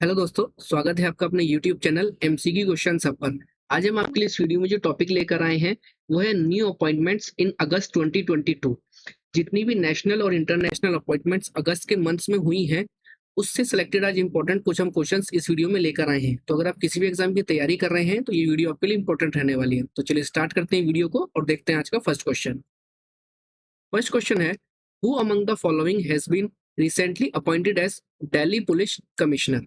Hello दोस्तों, स्वागत है आपका अपने YouTube चैनल एमसीक्यू क्वेश्चन सब पर। आज हम आपके लिए इस वीडियो में जो टॉपिक लेकर आए हैं वो है न्यू अपॉइंटमेंट्स इन अगस्त 2022। जितनी भी नेशनल और इंटरनेशनल अपॉइंटमेंट्स अगस्त के मंथ्स में हुई हैं उससे सिलेक्टेड आज इंपॉर्टेंट कुछ हम क्वेश्चंस इस वीडियो में लेकर आए हैं। तो अगर आप किसी भी एग्जाम की तैयारी कर रहे हैं तो ये वीडियो आपके लिए इंपॉर्टेंट रहने वाली है। तो चलिए स्टार्ट करते हैं वीडियो को और देखते हैं आज का फर्स्ट क्वेश्चन। फर्स्ट क्वेश्चन है, who among the following has been recently appointed as Delhi police commissioner.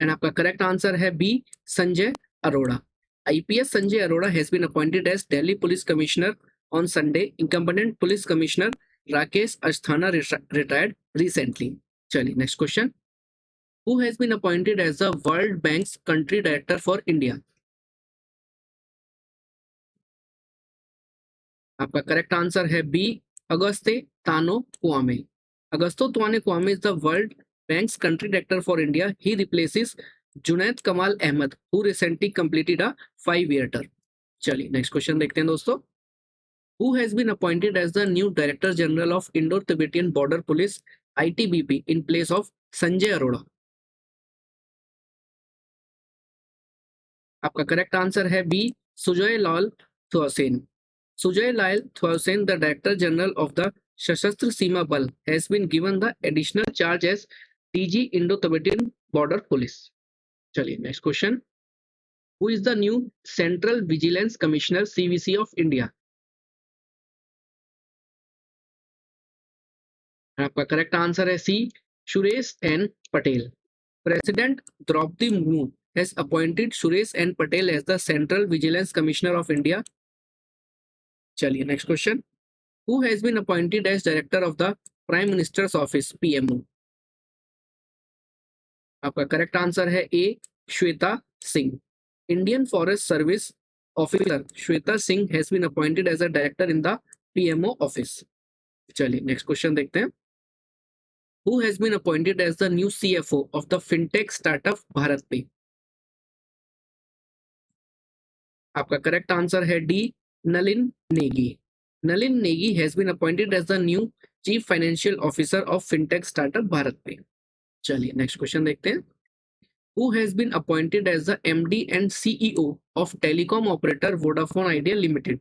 And आपका करेक्ट आंसर है B, Sanjay Arora. IPS Sanjay Arora has been appointed as Delhi police commissioner on Sunday. Incumbent police commissioner Rakesh Asthana retired recently. चलिए next question, who has been appointed as the World Bank's country director for India. आपका correct answer है B, Auguste तानो क्वामे। Auguste Tano Kouame is the World Bank's country director for India. He replaces Junaid Kamal Ahmad who recently completed a 5-year term। चलिए next question देखते हैं दोस्तों, who has been appointed as the new director general of Indo Tibetan Border Police ITBP in place of Sanjay Arora. आपका correct answer है B, Sujoy Lal Thaosen. Sujoy Lal Thaosen, the director general of the Sashastra Seema बल, has been given the additional charge as DG Indo-Tibetan Border Police। चलिए next question, who is the new central vigilance commissioner CVC of India. आपका correct answer है C, Suresh N Patel. President Droupadi Murmu has appointed Suresh N Patel as the Central Vigilance Commissioner of India। चलिए next question, who has been appointed as director of the Prime Minister's Office PMO। आपका correct answer है A, Shweta Singh. Indian forest service officer Shweta Singh has been appointed as a director in the PMO office. चलिए next question देखते हैं, who has been appointed as the new CFO of the fintech startup BharatPe. आपका correct answer है D, Nalin Negi. Nalin Negi has been appointed as the new chief financial officer of fintech startup BharatPe. चलिए next question देखते हैं, who has been appointed as the MD and CEO of telecom operator Vodafone Idea Limited।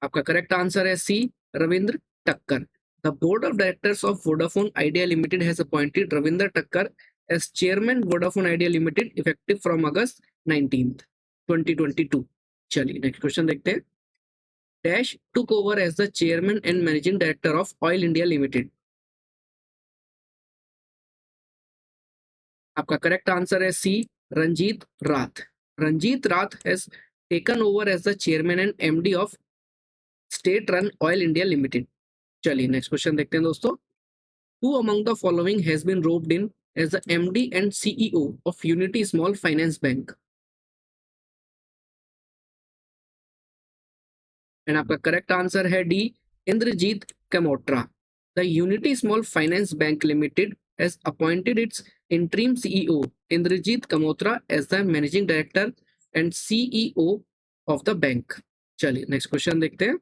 आपका correct answer है सी, रविंद्र टक्कर। The board of directors of Vodafone Idea Limited has appointed Ravinder Takkar as chairman Vodafone Idea Limited effective from August 19th, 2022। चलिए next question देखते हैं, dash took over as the chairman and managing director of Oil India Limited। आपका correct answer है C, Ranjit Rath. Ranjit Rath has taken over as the chairman and MD of state run Oil India Limited. चलिए next question देखते हैं दोस्तों, who among the following has been roped in as the MD and CEO of Unity Small Finance Bank. And आपका correct answer है D, Indrajit Kamotra. The Unity Small Finance Bank Limited has appointed its interim CEO Indrajit Kamotra as the managing director and CEO of the bank। चलिए next question देखते हैं,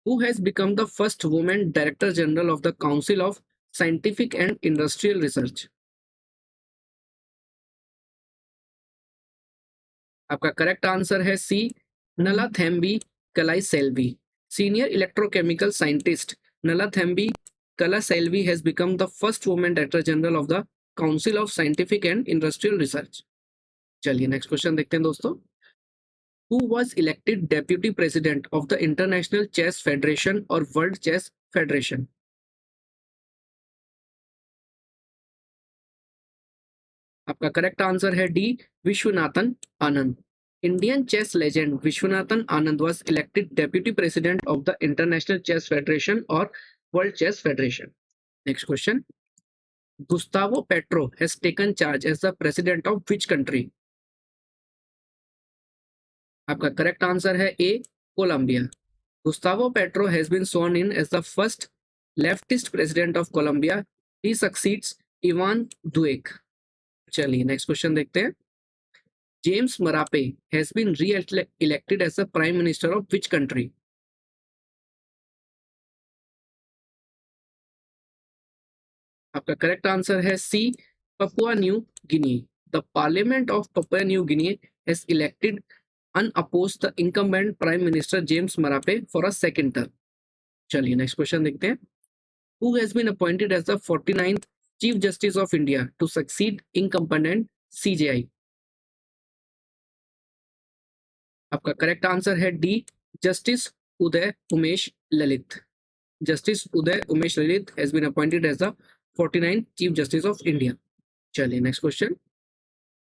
who has become the first woman director general of the Council of Scientific and Industrial Research। आपका correct answer है सी, नला थेम्बी कलाई Selvi. Senior electrochemical scientist Nallathamby Kala Selvi has become the first woman director general of the Council of Scientific and Industrial Research। चलिए next question देखते हैं दोस्तों, who was elected deputy president of the International Chess Federation और World Chess Federation। आपका correct answer है D, Viswanathan Anand. Indian chess legend Viswanathan Anand was elected deputy president of the International Chess Federation और World Chess Federation। Next question, Gustavo Petro has taken charge as the president of which country। आपका correct answer है ए, Colombia. Gustavo Petro has been sworn in as the first leftist president of Colombia। He succeeds Ivan Duque। चलिए next question देखते हैं, James Marape has been re-elected as the prime minister of which country। आपका correct answer है C, Papua New Guinea. The parliament of Papua New Guinea has elected unopposed the incumbent Prime Minister James Marape for a second term. चलिए next question देखते हैं। Who has been appointed as the 49th Chief Justice of India to succeed incumbent CJI? आपका correct answer है D, justice Uday Umesh Lalit. Justice Uday Umesh Lalit has been appointed as the 49th Chief Justice of India. चलिए next question.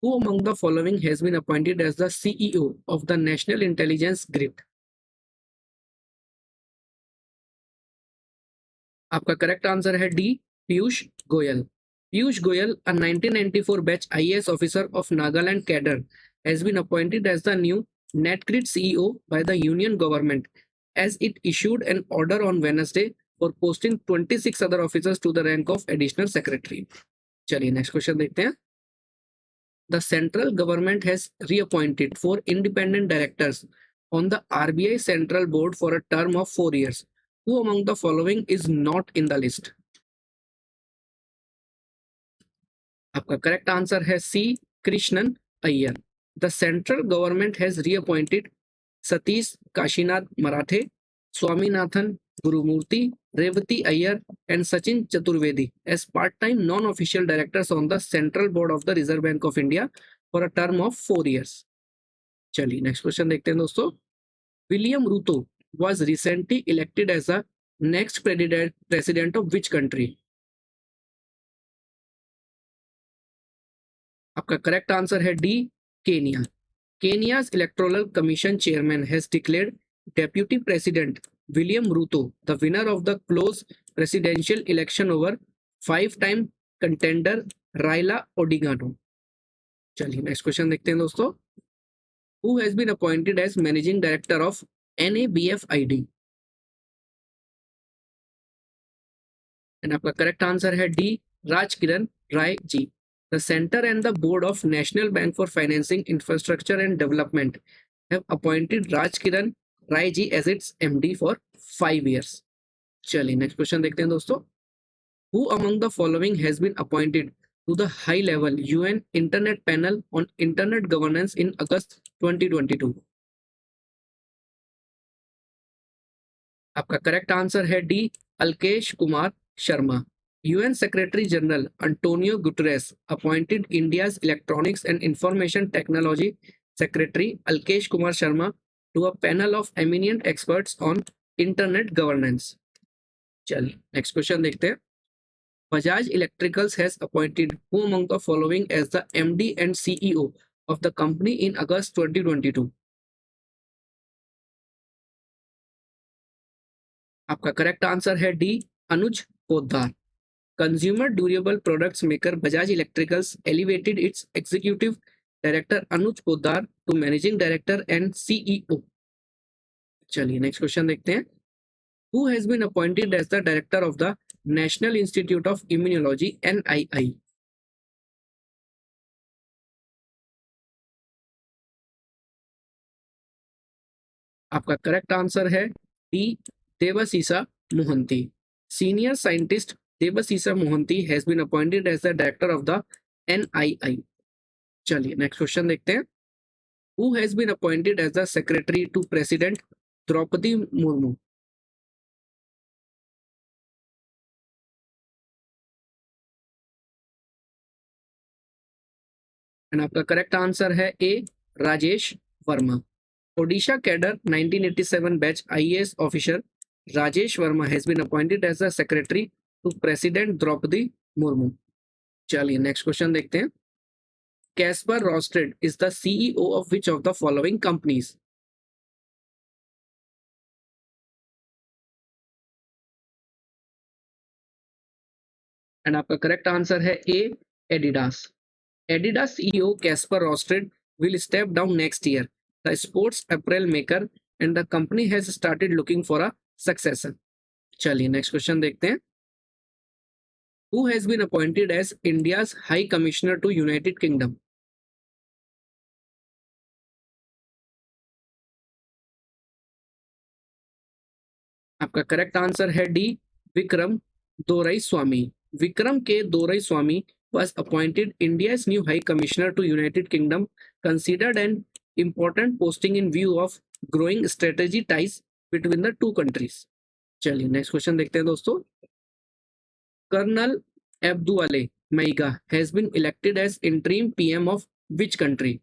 Who among the following has been appointed as the CEO of the National Intelligence Grid? आपका correct answer है D, Piyush Goyal. Piyush Goyal, a 1994 batch IAS officer of Nagaland cadre, has been appointed as the new NetGrid CEO by the Union government, as it issued an order on Wednesday for posting 26 other officers to the rank of additional secretary. चलिए next question देखते हैं। The central government has reappointed 4 independent directors on the RBI Central Board for a term of 4 years. Who among the following is not in the list? आपका correct answer है C, Krishnan Iyer. The central government has reappointed Satish Kashinath Marathe, Swaminathan Gurumurthy, Revati Iyer, and Sachin Chaturvedi as part-time non-official directors on the Central Board of the Reserve Bank of India for a term of 4 years. चलिए next question देखते हैं दोस्तों। William Ruto was recently elected as the next president of which country? आपका correct answer है D, Kenya. Kenya's Electoral Commission chairman has declared Deputy President William Ruto the winner of the close presidential election over 5-time contender Raila Odinga. चलिए next question देखते हैं दोस्तों। Who has been appointed as managing director of NABFID? And आपका correct answer है D, Raj Kiran Rai ji. The center and the board of National Bank for Financing Infrastructure and Development have appointed Raj Kiran Rai ji as its MD for 5 years. चलिए next question देखते हैं दोस्तों। Who among the following has been appointed to the high-level UN Internet Panel on Internet Governance in August 2022? आपका correct answer है D, Alkesh Kumar Sharma. UN Secretary General Antonio Guterres appointed India's Electronics and Information Technology Secretary Alkesh Kumar Sharma to a panel of eminent experts on internet governance. चलिए next question देखते हैं। Bajaj Electricals has appointed who among the following as the MD and CEO of the company in August 2022? आपका correct answer है D, Anuj Poddar. Consumer durable products maker Bajaj Electricals elevated its executive director Anuj Poddar to managing director and CEO. चलिए next question देखते हैं। Who has been appointed as the director of the National Institute of Immunology NII? आपका correct answer है D, Devasisa Mohanty. Senior scientist Devasisa Mohanty has been appointed as the director of the NII. चलिए next question देखते हैं। Who has been appointed as the secretary to President Draupadi Murmu? And आपका correct answer है A, Rajesh Verma. Odisha cadre 1987 batch IAS officer Rajesh Verma has been appointed as the secretary to President Draupadi Murmu. चलिए next question देखते हैं। Caspar Rostedt is the CEO of which of the following companies? And आपका correct answer है ए, Adidas. Adidas CEO Caspar Rostedt will step down next year. The sports apparel maker and the company has started looking for a successor. चलिए next question देखते हैं। Who has been appointed as India's High Commissioner to United Kingdom? आपका correct answer है D, Vikram दोरई स्वामी। विक्रम के Doraiswamy was appointed India's new High Commissioner to United Kingdom, considered an important posting in view of growing strategic ties between the two countries. चलिए next question देखते हैं दोस्तों. Colonel Abdoulaye Maiga has been elected as interim PM of which country?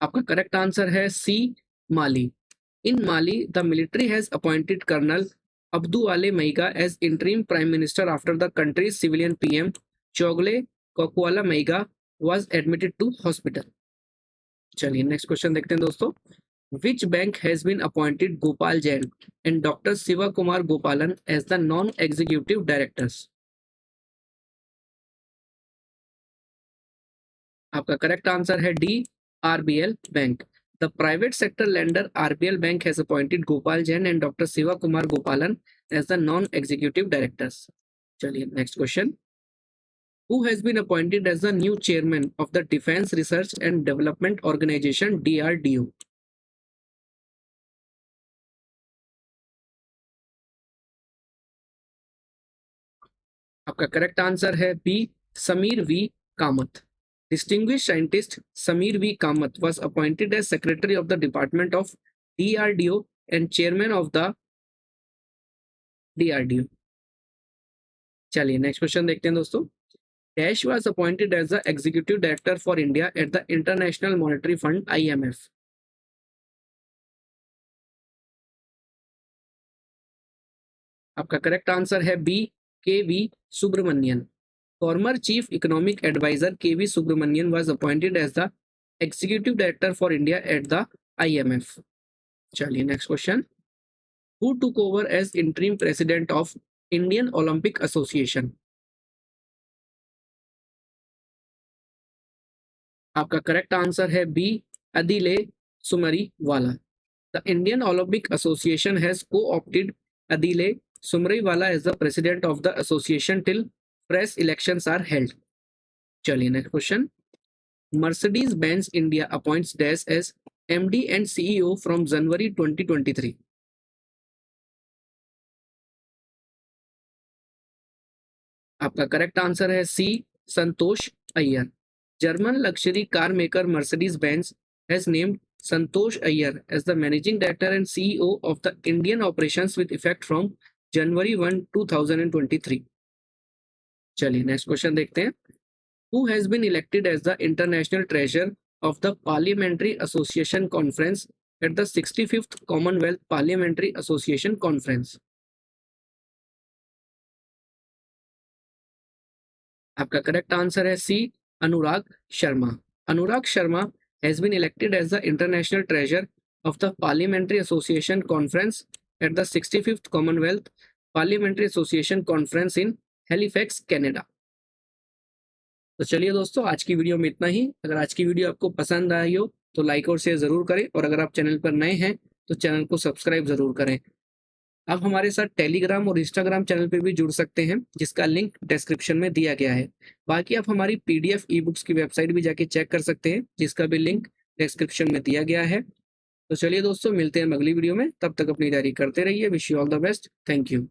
आपका correct answer है सी, माली. In Mali, the military has appointed Colonel Abdouale Maiga as interim prime minister after the country's civilian PM Chogle Kokwala Maiga was admitted to hospital. चलिए next question देखते हैं दोस्तों. Which bank has been appointed Gopal Jain and Dr. Siva Kumar Gopalan as the non-executive directors? आपका correct answer है D, RBL bank. The private sector lender RBL Bank has appointed Gopal Jain and Dr. Siva Kumar Gopalan as the non-executive directors. चलिए next question. Who has been appointed as the new chairman of the Defense Research and Development Organization DRDO? आपका correct answer है B, Samir V Kamat. Distinguished scientist Samir V. Kamath was appointed as Secretary of the Department of DRDO and Chairman of the DRDO. चलिए next question देखते हैं दोस्तों. Dash was appointed as the Executive Director for India at the International Monetary Fund IMF. आपका correct answer है B, KV Subramanian. Former Chief Economic Advisor KV Subramanian was appointed as the Executive Director for India at the IMF. चलिए next question. Who took over as interim president of Indian Olympic Association? आपका correct answer है B, Adille Sumariwalla. The Indian Olympic Association has co-opted Adile Sumriwala as the president of the association till fresh elections are held. चलिए next question. Mercedes Benz India appoints Dash as MD and CEO from January 2023. आपका correct answer है सी, संतोष Iyer. German luxury car maker Mercedes Benz has named Santosh Iyer as the managing director and CEO of the Indian operations with effect from January 1, 2023. चलिए next question देखते हैं. Who has been elected as the international treasurer of the Parliamentary Association Conference at the 65th Commonwealth Parliamentary Association Conference? आपका correct answer है सी, Anurag Sharma. Anurag Sharma has been elected as the international treasurer of the Parliamentary Association Conference at the 65th Commonwealth Parliamentary Association Conference in Halifax, Canada. तो चलिए दोस्तों, आज की video में इतना ही. अगर आज की वीडियो आपको पसंद आई हो तो लाइक और शेयर जरूर करें, और अगर आप चैनल पर नए हैं तो चैनल को सब्सक्राइब जरूर करें. आप हमारे साथ टेलीग्राम और इंस्टाग्राम चैनल पे भी जुड़ सकते हैं, जिसका लिंक डिस्क्रिप्शन में दिया गया है. बाकी आप हमारी PDF ई-बुक्स की वेबसाइट भी जाके चेक कर सकते हैं, जिसका भी लिंक डिस्क्रिप्शन में दिया गया है. तो चलिए दोस्तों, मिलते हैं अगली वीडियो में. तब तक अपनी तैयारी करते रहिए. Wish you all the best. Thank you.